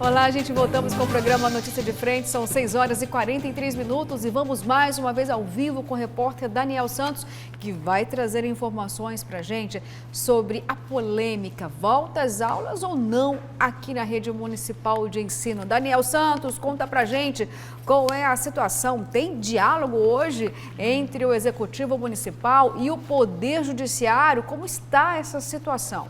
Olá, gente, voltamos com o programa Notícia de Frente, são 6 horas e 43 minutos e vamos mais uma vez ao vivo com o repórter Daniel Santos, que vai trazer informações pra gente sobre a polêmica, volta às aulas ou não aqui na rede municipal de ensino. Daniel Santos, conta pra gente qual é a situação, tem diálogo hoje entre o Executivo Municipal e o Poder Judiciário, como está essa situação?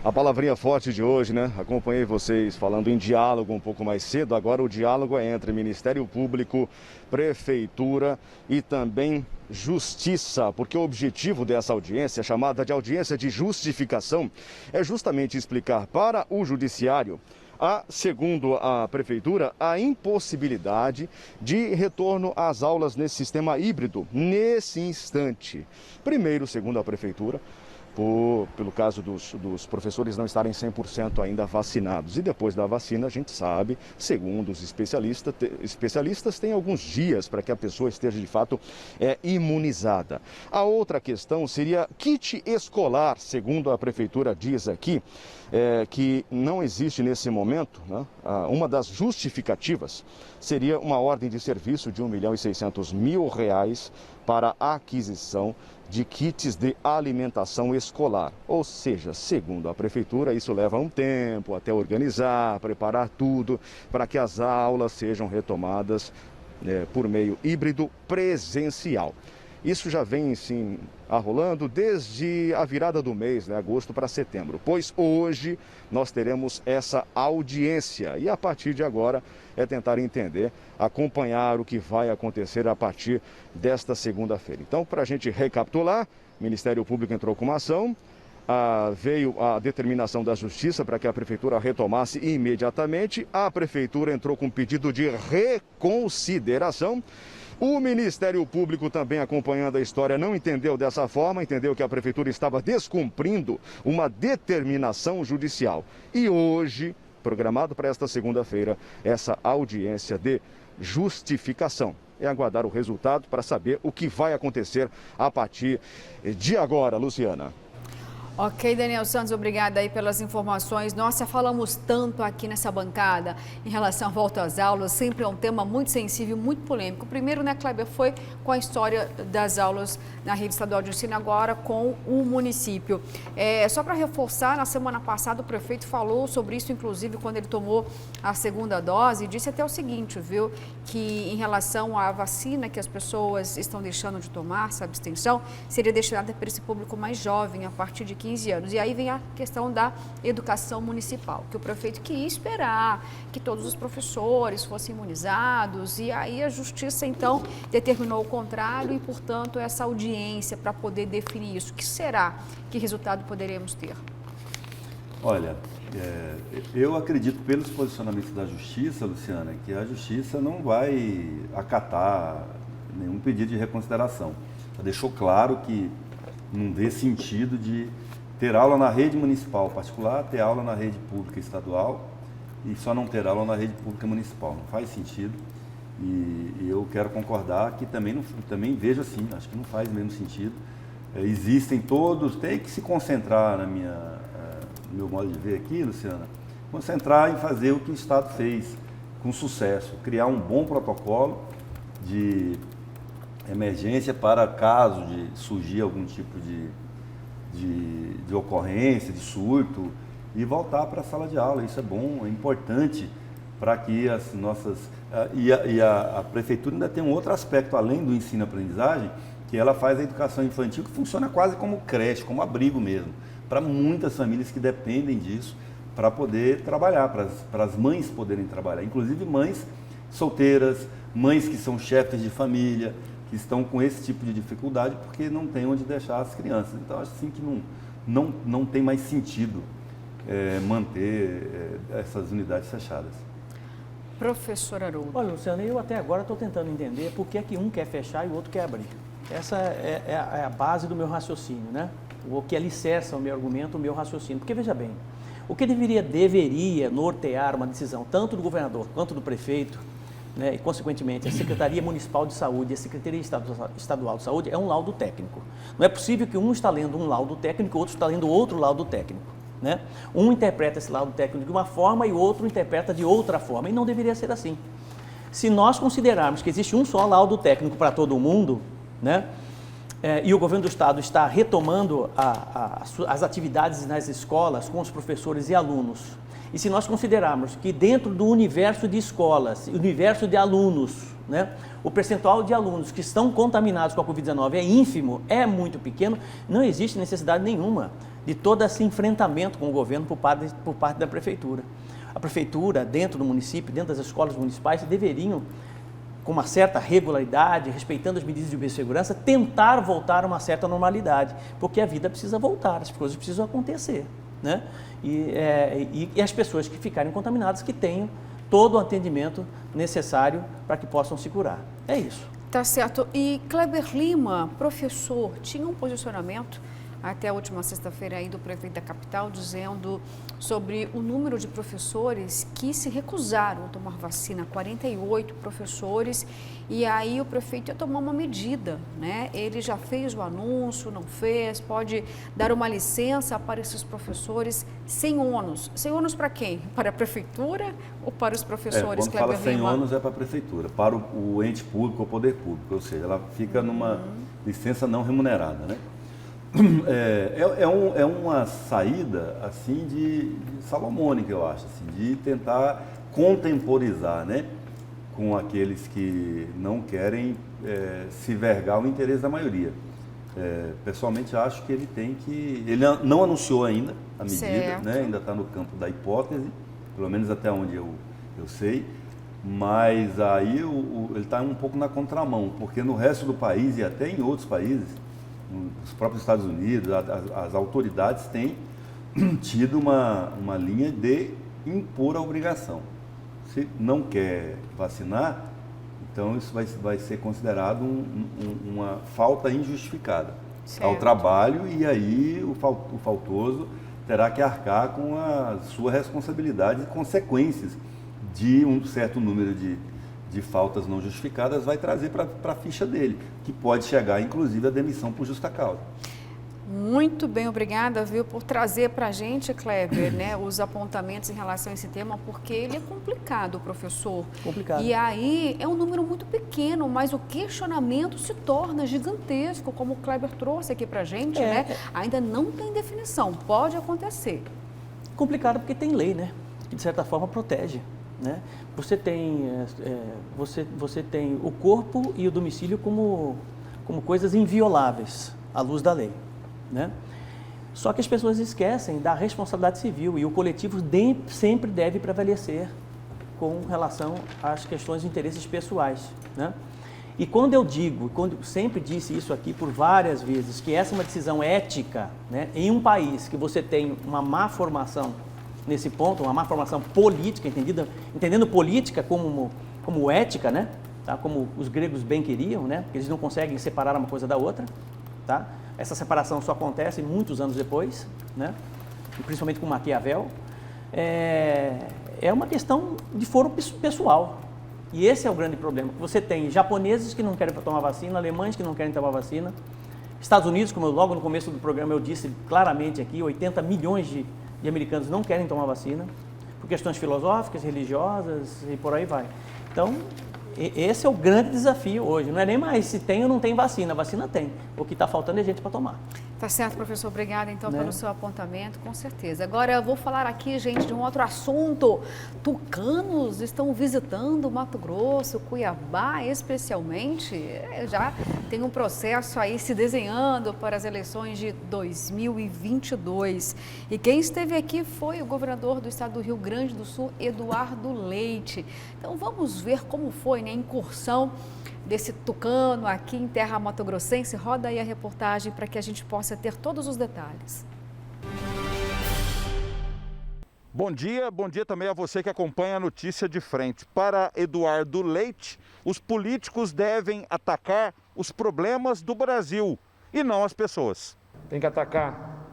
A palavrinha forte de hoje, né? Acompanhei vocês falando em diálogo um pouco mais cedo. Agora o diálogo é entre Ministério Público, Prefeitura e também Justiça, porque o objetivo dessa audiência, chamada de audiência de justificação, é justamente explicar para o Judiciário, segundo a Prefeitura, a impossibilidade de retorno às aulas nesse sistema híbrido, nesse instante. Primeiro, segundo a Prefeitura, pelo caso dos professores não estarem 100% ainda vacinados. E depois da vacina, a gente sabe, segundo os especialistas, tem alguns dias para que a pessoa esteja de fato imunizada. A outra questão seria kit escolar, segundo a Prefeitura diz aqui, que não existe nesse momento, né? Uma das justificativas seria uma ordem de serviço de R$1.600.000 para a aquisição de kits de alimentação escolar. Ou seja, segundo a Prefeitura, isso leva um tempo até organizar, preparar tudo para que as aulas sejam retomadas por meio híbrido presencial. Isso já vem, sim, arrolando desde a virada do mês, né, agosto para setembro, pois hoje nós teremos essa audiência e a partir de agora é tentar entender, acompanhar o que vai acontecer a partir desta segunda-feira. Então, para a gente recapitular, o Ministério Público entrou com uma ação, veio a determinação da Justiça para que a Prefeitura retomasse imediatamente, a Prefeitura entrou com um pedido de reconsideração. O Ministério Público, também acompanhando a história, não entendeu dessa forma, entendeu que a Prefeitura estava descumprindo uma determinação judicial. E hoje, programado para esta segunda-feira, essa audiência de justificação. É aguardar o resultado para saber o que vai acontecer a partir de agora, Luciana. Ok, Daniel Santos, obrigada aí pelas informações. Nossa, falamos tanto aqui nessa bancada em relação à volta às aulas, sempre é um tema muito sensível, muito polêmico. Primeiro, né, Kleber, foi com a história das aulas na rede estadual de ensino, agora com o município. Só para reforçar, na semana passada o prefeito falou sobre isso, inclusive quando ele tomou a segunda dose, e disse até o seguinte, viu, que em relação à vacina que as pessoas estão deixando de tomar, essa abstenção, seria destinada para esse público mais jovem, a partir de 15 anos. E aí vem a questão da educação municipal, que o prefeito queria esperar que todos os professores fossem imunizados, e aí a Justiça, então, determinou o contrário e, portanto, essa audiência para poder definir isso. Que será? Que resultado poderemos ter? Olha, eu acredito, pelos posicionamentos da Justiça, Luciana, que a Justiça não vai acatar nenhum pedido de reconsideração. Já deixou claro que não vê sentido de ter aula na rede municipal particular, ter aula na rede pública estadual e só não ter aula na rede pública municipal. Não faz sentido e eu quero concordar que também vejo assim, acho que não faz mesmo sentido. Existem todos, tem que se concentrar no meu modo de ver aqui, Luciana, concentrar em fazer o que o Estado fez com sucesso, criar um bom protocolo de emergência para caso de surgir algum tipo de ocorrência, de surto, e voltar para a sala de aula. Isso é bom, é importante para que as nossas... a Prefeitura ainda tem um outro aspecto, além do ensino-aprendizagem, que ela faz a educação infantil, que funciona quase como creche, como abrigo mesmo, para muitas famílias que dependem disso, para poder trabalhar, para as mães poderem trabalhar, inclusive mães solteiras, mães que são chefes de família, que estão com esse tipo de dificuldade porque não tem onde deixar as crianças. Então, acho assim que não tem mais sentido manter essas unidades fechadas. Professor Haroldo. Olha, Luciana, eu até agora estou tentando entender por que um quer fechar e o outro quer abrir. Essa é a base do meu raciocínio, né? O que alicerça o meu argumento, o meu raciocínio. Porque, veja bem, o que deveria nortear uma decisão, tanto do governador quanto do prefeito, né, e, consequentemente, a Secretaria Municipal de Saúde e a Secretaria Estadual de Saúde é um laudo técnico. Não é possível que um está lendo um laudo técnico e o outro está lendo outro laudo técnico. Né? Um interpreta esse laudo técnico de uma forma e o outro interpreta de outra forma, e não deveria ser assim. Se nós considerarmos que existe um só laudo técnico para todo mundo, né, e o governo do estado está retomando as atividades nas escolas com os professores e alunos, e se nós considerarmos que dentro do universo de escolas, universo de alunos, né, o percentual de alunos que estão contaminados com a Covid-19 é ínfimo, é muito pequeno, não existe necessidade nenhuma de todo esse enfrentamento com o governo por parte da prefeitura. A prefeitura, dentro do município, dentro das escolas municipais, deveriam, com uma certa regularidade, respeitando as medidas de biossegurança, tentar voltar a uma certa normalidade, porque a vida precisa voltar, as coisas precisam acontecer, né? E as pessoas que ficarem contaminadas que tenham todo o atendimento necessário para que possam se curar. É isso. Tá certo. E Kleber Lima, professor, tinha um posicionamento até a última sexta-feira aí do prefeito da capital, dizendo sobre o número de professores que se recusaram a tomar vacina, 48 professores, e aí o prefeito ia tomar uma medida, né? Ele já fez o anúncio, não fez, pode dar uma licença para esses professores sem ônus. Sem ônus para quem? Para a prefeitura ou para os professores? Quando fala sem ônus é para a prefeitura, para o ente público ou poder público, ou seja, ela fica numa licença não remunerada, né? É uma saída assim de salomônica, eu acho, assim, de tentar contemporizar, né, com aqueles que não querem se vergar o interesse da maioria. Pessoalmente acho que ele não anunciou ainda a medida, né, ainda está no campo da hipótese, pelo menos até onde eu sei, mas aí ele está um pouco na contramão, porque no resto do país e até em outros países, nos próprios Estados Unidos, as autoridades têm tido uma linha de impor a obrigação. Se não quer vacinar, então isso vai ser considerado uma falta injustificada ao trabalho, e aí o faltoso terá que arcar com a sua responsabilidade e consequências de um certo número de faltas não justificadas, vai trazer para a ficha dele, que pode chegar, inclusive, a demissão por justa causa. Muito bem, obrigada, viu, por trazer para a gente, Kleber, né, os apontamentos em relação a esse tema, porque ele é complicado, professor. Complicado. E aí é um número muito pequeno, mas o questionamento se torna gigantesco, como o Kleber trouxe aqui para a gente, né? Ainda não tem definição, pode acontecer. Complicado porque tem lei, né, que de certa forma protege. Né? Você tem o corpo e o domicílio como coisas invioláveis à luz da lei. Né? Só que as pessoas esquecem da responsabilidade civil, e o coletivo sempre deve prevalecer com relação às questões de interesses pessoais. Né? E quando eu sempre disse isso aqui por várias vezes, que essa é uma decisão ética, né? Em um país que você tem uma má formação nesse ponto, uma má formação política, entendendo política como ética, né? Tá? Como os gregos bem queriam, né? Porque eles não conseguem separar uma coisa da outra. Tá? Essa separação só acontece muitos anos depois, né? E principalmente com Maquiavel. É uma questão de foro pessoal. E esse é o grande problema. Você tem japoneses que não querem tomar vacina, alemães que não querem tomar vacina, Estados Unidos, como logo no começo do programa eu disse claramente aqui, 80 milhões de americanos não querem tomar vacina, por questões filosóficas, religiosas e por aí vai. Então, esse é o grande desafio hoje. Não é nem mais se tem ou não tem vacina. A vacina tem. O que está faltando é gente para tomar. Tá certo, professor. Obrigada, então, pelo seu apontamento, com certeza. Agora, eu vou falar aqui, gente, de um outro assunto. Tucanos estão visitando Mato Grosso, Cuiabá, especialmente. Já tem um processo aí se desenhando para as eleições de 2022. E quem esteve aqui foi o governador do estado do Rio Grande do Sul, Eduardo Leite. Então, vamos ver como foi, né, a incursão desse tucano aqui em terra mato-grossense. Roda aí a reportagem para que a gente possa ter todos os detalhes. Bom dia também a você que acompanha a notícia de frente. Para Eduardo Leite, os políticos devem atacar os problemas do Brasil e não as pessoas. Tem que atacar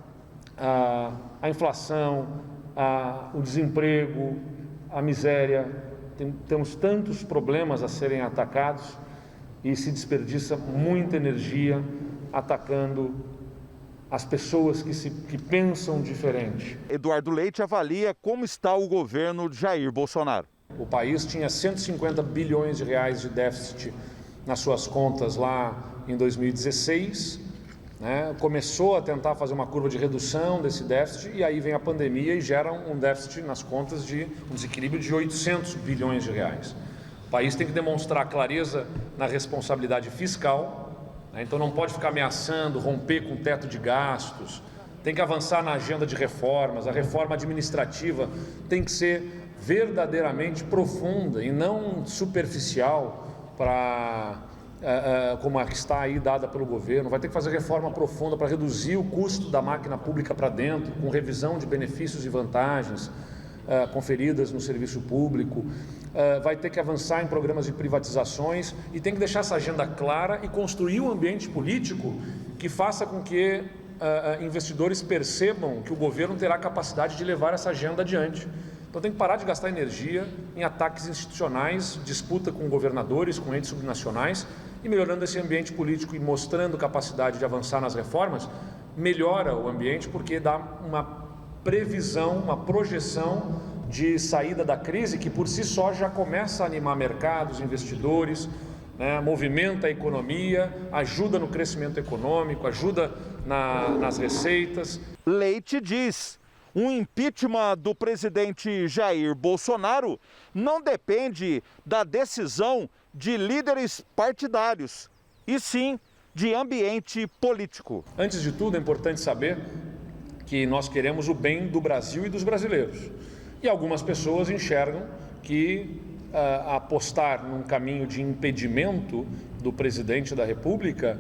a inflação, o desemprego, a miséria. temos tantos problemas a serem atacados e se desperdiça muita energia atacando as pessoas que pensam diferente. Eduardo Leite avalia como está o governo de Jair Bolsonaro. O país tinha 150 bilhões de reais de déficit nas suas contas lá em 2016, né? Começou a tentar fazer uma curva de redução desse déficit e aí vem a pandemia e gera um déficit nas contas de um desequilíbrio de 800 bilhões de reais. O país tem que demonstrar clareza na responsabilidade fiscal, né? Então não pode ficar ameaçando, romper com o teto de gastos, tem que avançar na agenda de reformas, a reforma administrativa tem que ser verdadeiramente profunda e não superficial como a que está aí dada pelo governo. Vai ter que fazer reforma profunda para reduzir o custo da máquina pública para dentro, com revisão de benefícios e vantagens conferidas no serviço público. Vai ter que avançar em programas de privatizações e tem que deixar essa agenda clara e construir um ambiente político que faça com que investidores percebam que o governo terá capacidade de levar essa agenda adiante. Então tem que parar de gastar energia em ataques institucionais, disputa com governadores, com entes subnacionais, e melhorando esse ambiente político e mostrando capacidade de avançar nas reformas, melhora o ambiente porque dá uma previsão, uma projeção de saída da crise que por si só já começa a animar mercados, investidores, né, movimenta a economia, ajuda no crescimento econômico, ajuda nas receitas. Leite diz: um impeachment do presidente Jair Bolsonaro não depende da decisão de líderes partidários, e sim de ambiente político. Antes de tudo, é importante saber que nós queremos o bem do Brasil e dos brasileiros. E algumas pessoas enxergam que apostar num caminho de impedimento do presidente da República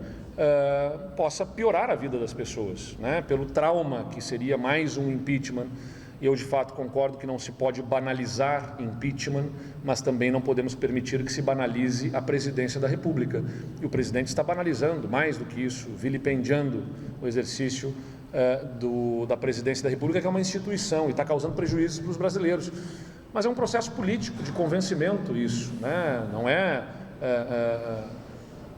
possa piorar a vida das pessoas, né? Pelo trauma que seria mais um impeachment. Eu, de fato, concordo que não se pode banalizar impeachment, mas também não podemos permitir que se banalize a presidência da República. E o presidente está banalizando, mais do que isso, vilipendiando o exercício da presidência da República, que é uma instituição e está causando prejuízos para os brasileiros. Mas é um processo político, de convencimento isso, né? Não é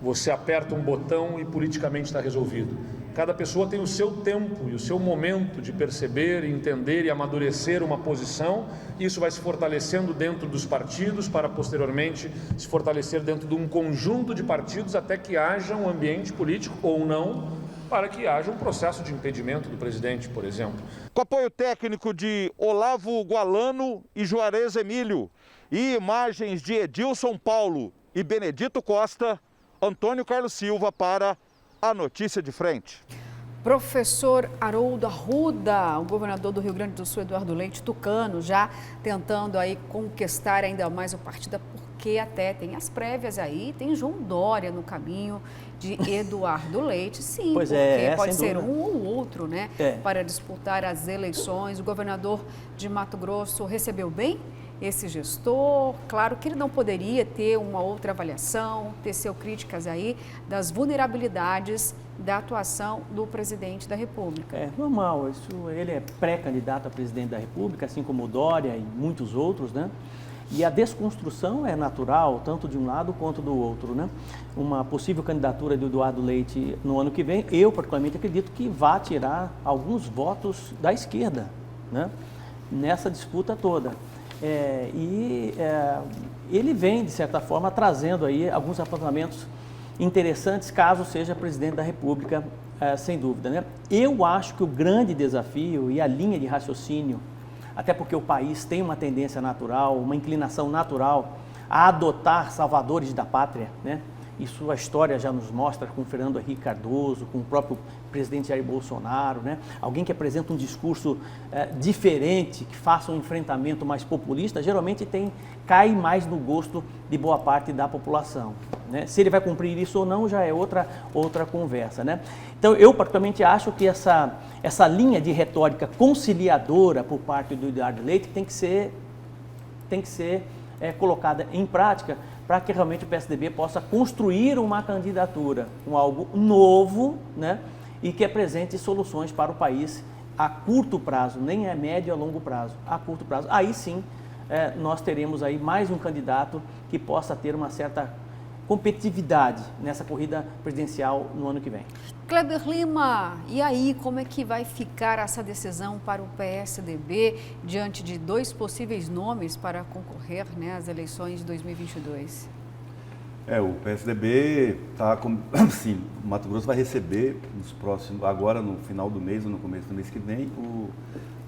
você aperta um botão e politicamente está resolvido. Cada pessoa tem o seu tempo e o seu momento de perceber, entender e amadurecer uma posição, e isso vai se fortalecendo dentro dos partidos para posteriormente se fortalecer dentro de um conjunto de partidos até que haja um ambiente político ou não, para que haja um processo de impedimento do presidente, por exemplo. Com apoio técnico de Olavo Gualano e Juarez Emílio e imagens de Edilson Paulo e Benedito Costa, Antônio Carlos Silva para a Notícia de Frente. Professor Haroldo Arruda, o governador do Rio Grande do Sul, Eduardo Leite, tucano, já tentando aí conquistar ainda mais o partido, porque até tem as prévias aí, tem João Dória no caminho de Eduardo Leite, sim, pois porque pode ser dúvida. um ou outro, né, para disputar as eleições. O governador de Mato Grosso recebeu bem esse gestor. Claro que ele não poderia ter uma outra avaliação, teceu críticas aí das vulnerabilidades da atuação do presidente da República. É normal, ele é pré-candidato a presidente da República, assim como o Dória e muitos outros, né? E a desconstrução é natural, tanto de um lado quanto do outro, né? Uma possível candidatura de Eduardo Leite no ano que vem, eu particularmente acredito que vai tirar alguns votos da esquerda, né? Nessa disputa toda. Ele vem, de certa forma, trazendo aí alguns apontamentos interessantes, caso seja presidente da República, sem dúvida, né? Eu acho que o grande desafio e a linha de raciocínio, até porque o país tem uma tendência natural, uma inclinação natural a adotar salvadores da pátria, né? Isso a história já nos mostra com Fernando Henrique Cardoso, com o próprio presidente Jair Bolsonaro, né? Alguém que apresenta um discurso diferente, que faça um enfrentamento mais populista, geralmente cai mais no gosto de boa parte da população, né? Se ele vai cumprir isso ou não já é outra conversa, né? Então eu particularmente acho que essa linha de retórica conciliadora por parte do Eduardo Leite tem que ser colocada em prática, para que realmente o PSDB possa construir uma candidatura com algo novo, né? E que apresente soluções para o país a curto prazo, nem é médio a longo prazo, a curto prazo. Aí sim nós teremos aí mais um candidato que possa ter uma certa competitividade nessa corrida presidencial no ano que vem. Kleber Lima, e aí como é que vai ficar essa decisão para o PSDB diante de 2 possíveis nomes para concorrer, né, às eleições de 2022? O PSDB está com, assim, o Mato Grosso vai receber agora no final do mês ou no começo do mês que vem, o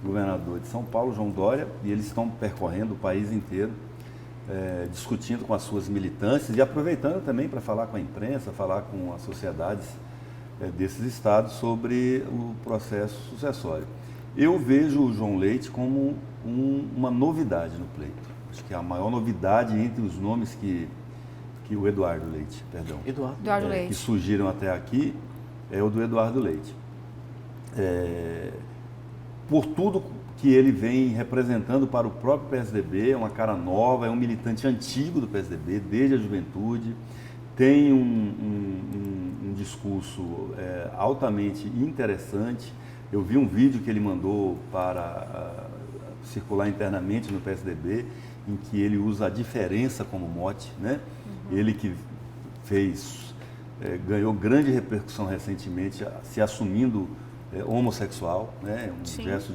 governador de São Paulo, João Dória, e eles estão percorrendo o país inteiro, discutindo com as suas militâncias e aproveitando também para falar com a imprensa, falar com as sociedades desses estados sobre o processo sucessório. Eu vejo o João Leite como uma novidade no pleito. Acho que a maior novidade entre os nomes que o Eduardo Leite, perdão, Eduardo Leite, que surgiram até aqui, é o do Eduardo Leite. Por tudo que ele vem representando para o próprio PSDB, é uma cara nova, é um militante antigo do PSDB, desde a juventude, tem um discurso altamente interessante. Eu vi um vídeo que ele mandou para circular internamente no PSDB, em que ele usa a diferença como mote, né? Ele que ganhou grande repercussão recentemente, se assumindo homossexual, né? Um gesto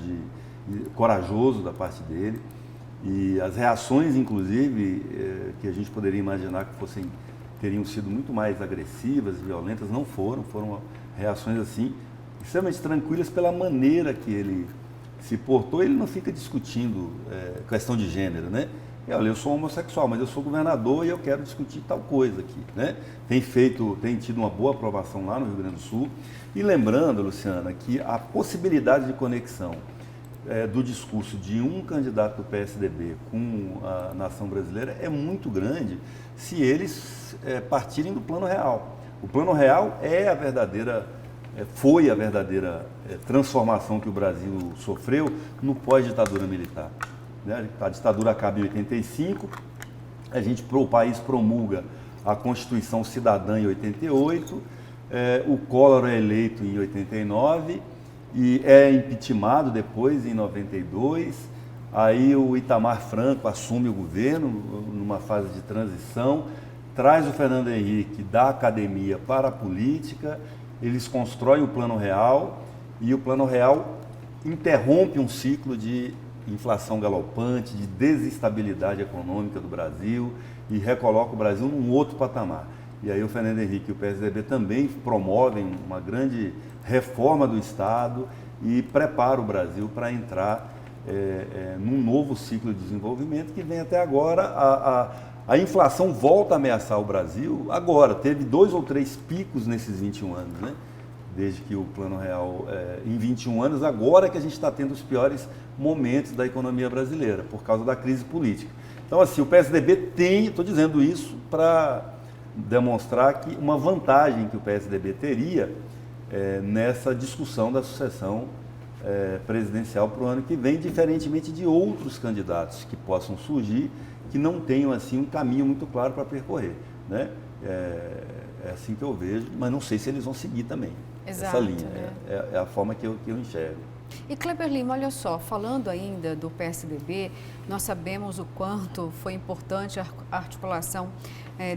corajoso da parte dele. E as reações, inclusive, que a gente poderia imaginar que teriam sido muito mais agressivas e violentas, não foram reações assim, extremamente tranquilas pela maneira que ele se portou. Ele não fica discutindo questão de gênero, né? Olha, eu sou homossexual, mas eu sou governador e eu quero discutir tal coisa aqui, né? Tem tido uma boa aprovação lá no Rio Grande do Sul. E lembrando, Luciana, que a possibilidade de conexão do discurso de um candidato do PSDB com a nação brasileira é muito grande se eles partirem do Plano Real. O Plano Real foi a verdadeira transformação que o Brasil sofreu no pós-ditadura militar. A ditadura acaba em 85, o país promulga a Constituição Cidadã em 88, o Collor é eleito em 89 e é impeachmentado depois em 92, aí o Itamar Franco assume o governo numa fase de transição, traz o Fernando Henrique da academia para a política, eles constroem o Plano Real e o Plano Real interrompe um ciclo de inflação galopante, de desestabilidade econômica do Brasil e recoloca o Brasil num outro patamar. E aí o Fernando Henrique e o PSDB também promovem uma grande reforma do Estado e prepara o Brasil para entrar num novo ciclo de desenvolvimento que vem até agora. A inflação volta a ameaçar o Brasil agora, teve 2 ou 3 picos nesses 21 anos, né? Desde que o Plano Real, em 21 anos, agora que a gente está tendo os piores momentos da economia brasileira, por causa da crise política. Então, assim, o PSDB estou dizendo isso para demonstrar que uma vantagem que o PSDB teria nessa discussão da sucessão presidencial para o ano que vem, diferentemente de outros candidatos que possam surgir, que não tenham, assim, um caminho muito claro para percorrer, né? É assim que eu vejo, mas não sei se eles vão seguir também. Exato, essa linha. Né? É a forma que eu enxergo. E Kleber Lima, olha só, falando ainda do PSDB, nós sabemos o quanto foi importante a articulação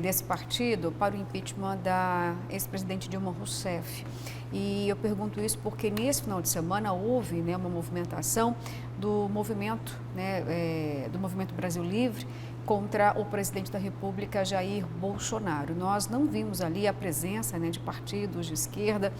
desse partido para o impeachment da ex-presidente Dilma Rousseff. E eu pergunto isso porque nesse final de semana houve, né, uma movimentação do movimento Brasil Livre contra o presidente da República, Jair Bolsonaro. Nós não vimos ali a presença, né, de partidos de esquerda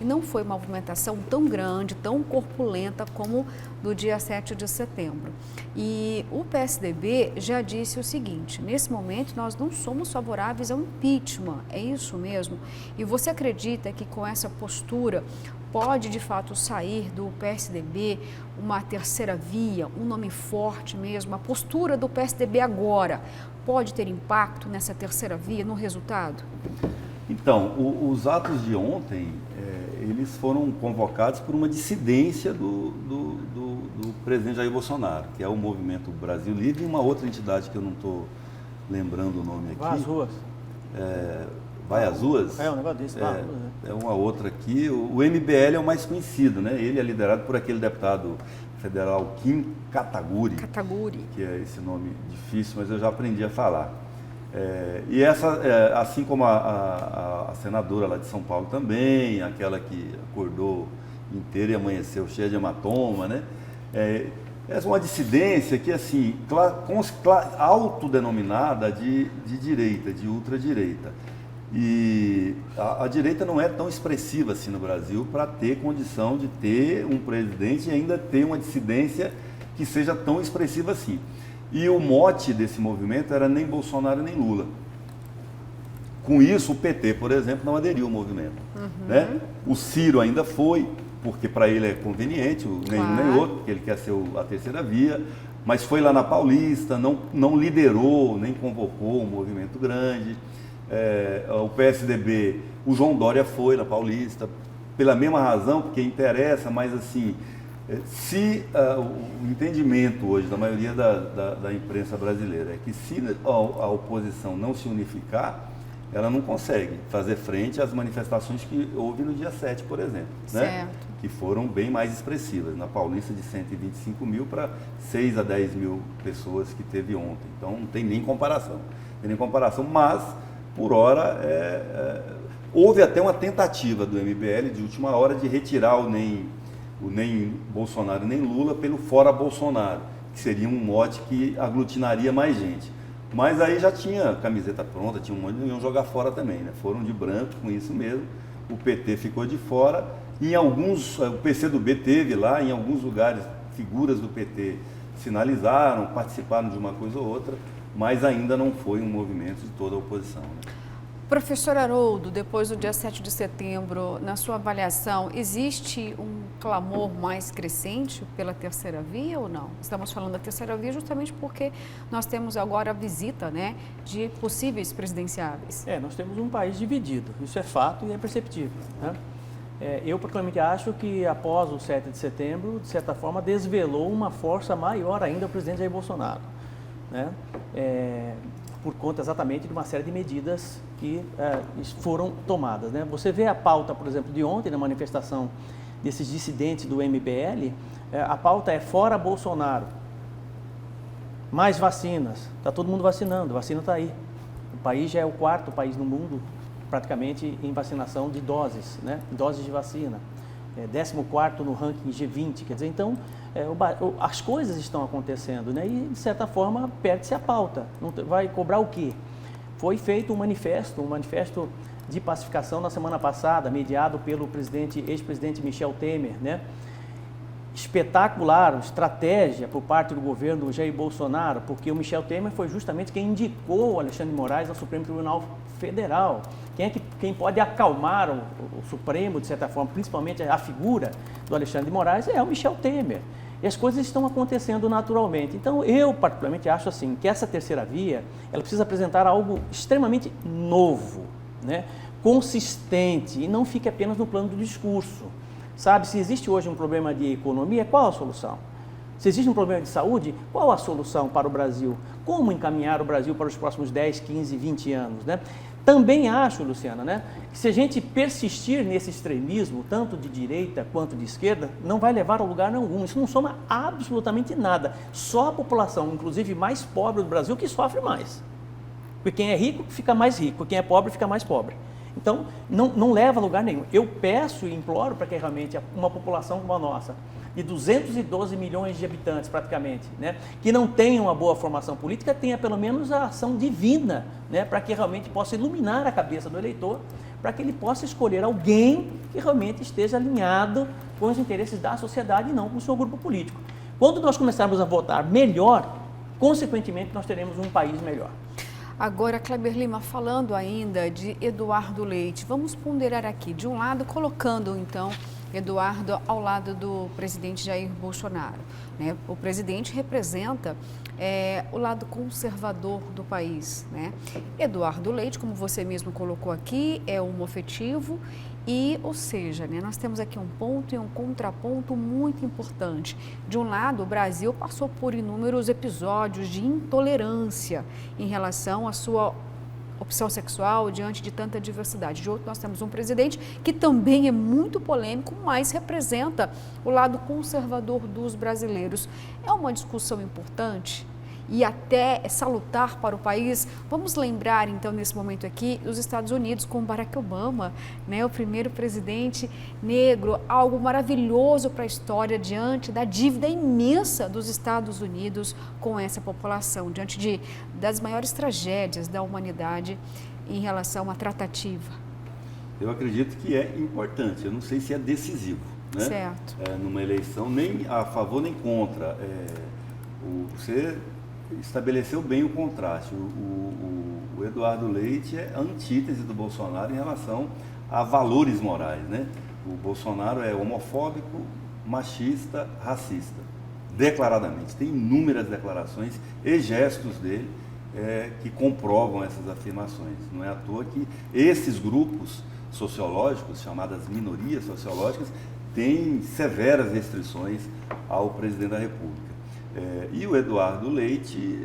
e não foi uma movimentação tão grande, tão corpulenta como do dia 7 de setembro. E o PSDB já disse o seguinte: nesse momento nós não somos favoráveis ao impeachment, é isso mesmo? E você acredita que com essa postura pode de fato sair do PSDB uma terceira via, um nome forte mesmo? A postura do PSDB agora pode ter impacto nessa terceira via, no resultado? Então, os atos de ontem, eles foram convocados por uma dissidência do presidente Jair Bolsonaro, que é o Movimento Brasil Livre, e uma outra entidade que eu não estou lembrando o nome aqui. Vai às ruas. Vai às ruas? Um negócio desse. É uma outra aqui. O MBL é o mais conhecido, né? Ele é liderado por aquele deputado federal Kim Kataguiri, Kataguiri, que é esse nome difícil, mas eu já aprendi a falar. E essa, assim como a senadora lá de São Paulo também, aquela que acordou inteira e amanheceu cheia de hematoma, né? Essa é uma dissidência que, assim, autodenominada de direita, de ultradireita. E a direita não é tão expressiva assim no Brasil para ter condição de ter um presidente e ainda ter uma dissidência que seja tão expressiva assim. E o mote desse movimento era nem Bolsonaro nem Lula. Com isso, o PT, por exemplo, não aderiu ao movimento. Né? O Ciro ainda foi, porque para ele é conveniente, nenhum nem outro, porque ele quer ser a terceira via, mas foi lá na Paulista, não liderou, nem convocou um movimento grande. O PSDB, o João Dória foi na Paulista, pela mesma razão, porque interessa, mas assim, se o entendimento hoje da maioria da imprensa brasileira é que se a oposição não se unificar, ela não consegue fazer frente às manifestações que houve no dia 7, por exemplo, né? Que foram bem mais expressivas, na Paulista de 125 mil para 6 a 10 mil pessoas que teve ontem, então não tem nem comparação, mas por hora houve até uma tentativa do MBL de última hora de retirar o nem Bolsonaro nem Lula pelo fora Bolsonaro, que seria um mote que aglutinaria mais gente. Mas aí já tinha camiseta pronta, tinha um monte, não iam jogar fora também, né? Foram de branco com isso mesmo, o PT ficou de fora, o PCdoB teve lá, em alguns lugares, figuras do PT sinalizaram, participaram de uma coisa ou outra, mas ainda não foi um movimento de toda a oposição. Né? Professor Haroldo, depois do dia 7 de setembro, na sua avaliação, existe um clamor mais crescente pela terceira via ou não? Estamos falando da terceira via justamente porque nós temos agora a visita, né, de possíveis presidenciáveis. Nós temos um país dividido, isso é fato e é perceptível. Né? Eu particularmente acho que após o 7 de setembro, de certa forma, desvelou uma força maior ainda ao presidente Jair Bolsonaro. Né? Por conta exatamente de uma série de medidas que foram tomadas. Né? Você vê a pauta, por exemplo, de ontem, na manifestação desses dissidentes do MBL, a pauta é fora Bolsonaro, mais vacinas, está todo mundo vacinando, a vacina está aí. O país já é o 4º país no mundo, praticamente, em vacinação de doses, né? Doses de vacina. 14º no ranking G20, quer dizer, então, as coisas estão acontecendo, né? E, de certa forma, perde-se a pauta. Vai cobrar o quê? Foi feito um manifesto de pacificação na semana passada, mediado pelo ex-presidente Michel Temer, né? Espetacular, estratégia por parte do governo Jair Bolsonaro, porque o Michel Temer foi justamente quem indicou o Alexandre de Moraes ao Supremo Tribunal Federal. Quem pode acalmar o Supremo, de certa forma, principalmente a figura do Alexandre de Moraes, é o Michel Temer. E as coisas estão acontecendo naturalmente. Então, eu particularmente acho assim, que essa terceira via, ela precisa apresentar algo extremamente novo, né? Consistente, e não fique apenas no plano do discurso. Sabe, se existe hoje um problema de economia, qual a solução? Se existe um problema de saúde, qual a solução para o Brasil? Como encaminhar o Brasil para os próximos 10, 15, 20 anos, né? Também acho, Luciana, né, que se a gente persistir nesse extremismo, tanto de direita quanto de esquerda, não vai levar a lugar nenhum. Isso não soma absolutamente nada. Só a população, inclusive mais pobre do Brasil, que sofre mais. Porque quem é rico fica mais rico, quem é pobre fica mais pobre. Então, não leva a lugar nenhum. Eu peço e imploro para que realmente uma população como a nossa, de 212 milhões de habitantes praticamente, né, que não tenha uma boa formação política, tenha pelo menos a ação divina, né, para que realmente possa iluminar a cabeça do eleitor, para que ele possa escolher alguém que realmente esteja alinhado com os interesses da sociedade e não com o seu grupo político. Quando nós começarmos a votar melhor, consequentemente nós teremos um país melhor. Agora, Kleber Lima, falando ainda de Eduardo Leite, vamos ponderar aqui, de um lado, colocando então Eduardo ao lado do presidente Jair Bolsonaro, né? O presidente representa o lado conservador do país, né? Eduardo Leite, como você mesmo colocou aqui, é homoafetivo e, ou seja, né, nós temos aqui um ponto e um contraponto muito importante. De um lado, o Brasil passou por inúmeros episódios de intolerância em relação à sua opção sexual diante de tanta diversidade. De outro, nós temos um presidente que também é muito polêmico, mas representa o lado conservador dos brasileiros. É uma discussão importante e até salutar para o país. Vamos lembrar, então, nesse momento aqui, dos Estados Unidos com Barack Obama, né, o primeiro presidente negro, algo maravilhoso para a história diante da dívida imensa dos Estados Unidos com essa população, diante das maiores tragédias da humanidade em relação à tratativa. Eu acredito que é importante, eu não sei se é decisivo, né? Certo. Numa eleição, nem a favor nem contra. Você estabeleceu bem o contraste. O Eduardo Leite é a antítese do Bolsonaro em relação a valores morais, né? O Bolsonaro é homofóbico, machista, racista, declaradamente. Tem inúmeras declarações e gestos dele que comprovam essas afirmações. Não é à toa que esses grupos sociológicos, chamadas minorias sociológicas, têm severas restrições ao presidente da República. E o Eduardo Leite,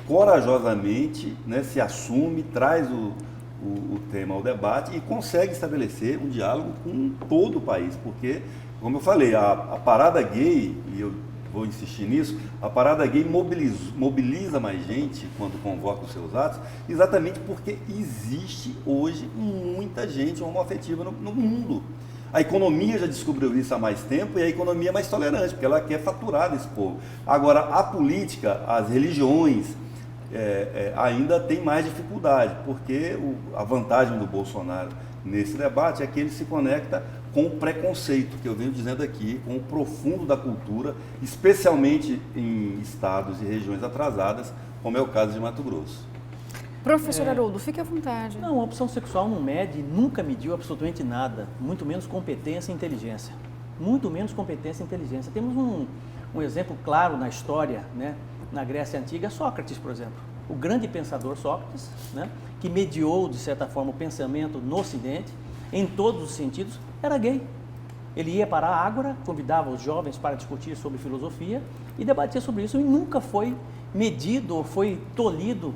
corajosamente, né, se assume, traz o tema ao debate e consegue estabelecer um diálogo com todo o país, porque, como eu falei, a parada gay, e eu vou insistir nisso, a parada gay mobiliza mais gente quando convoca os seus atos, exatamente porque existe hoje muita gente homoafetiva no mundo. A economia já descobriu isso há mais tempo e a economia é mais tolerante, porque ela quer faturar desse povo. Agora, a política, as religiões, ainda tem mais dificuldade, porque a vantagem do Bolsonaro nesse debate é que ele se conecta com o preconceito, que eu venho dizendo aqui, com o profundo da cultura, especialmente em estados e regiões atrasadas, como é o caso de Mato Grosso. Professor Haroldo, fique à vontade. Não, a opção sexual não mede, nunca mediu absolutamente nada, muito menos competência e inteligência. Muito menos competência e inteligência. Temos um exemplo claro na história, né? Na Grécia Antiga, Sócrates, por exemplo. O grande pensador Sócrates, né? Que mediou, de certa forma, o pensamento no Ocidente, em todos os sentidos, era gay. Ele ia para a Ágora, convidava os jovens para discutir sobre filosofia e debatia sobre isso, e nunca foi medido ou foi tolhido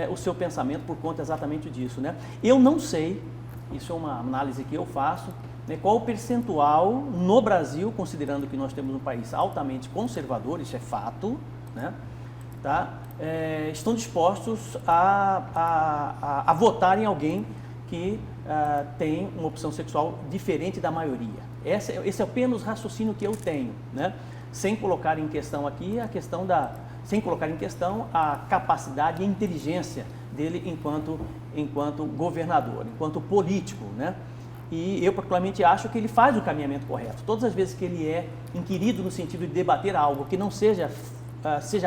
o seu pensamento por conta exatamente disso, né? Eu não sei, isso é uma análise que eu faço, né, qual o percentual no Brasil, considerando que nós temos um país altamente conservador, isso é fato, né? Tá? Estão dispostos a votar em alguém que tem uma opção sexual diferente da maioria. Esse é apenas o raciocínio que eu tenho, né? Sem colocar em questão aqui sem colocar em questão a capacidade e a inteligência dele enquanto governador, enquanto político, né? E eu particularmente acho que ele faz o caminhamento correto. Todas as vezes que ele é inquirido no sentido de debater algo que não seja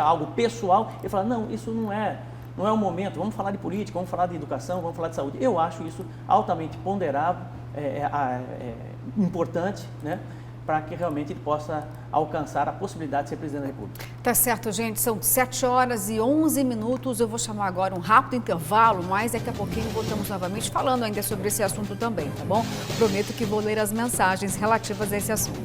algo pessoal, ele fala, não, isso não é o momento, vamos falar de política, vamos falar de educação, vamos falar de saúde. Eu acho isso altamente ponderável, importante, né? Para que realmente ele possa alcançar a possibilidade de ser presidente da República. Tá certo, gente. São 7h11. Eu vou chamar agora um rápido intervalo, mas daqui a pouquinho voltamos novamente falando ainda sobre esse assunto também, tá bom? Prometo que vou ler as mensagens relativas a esse assunto.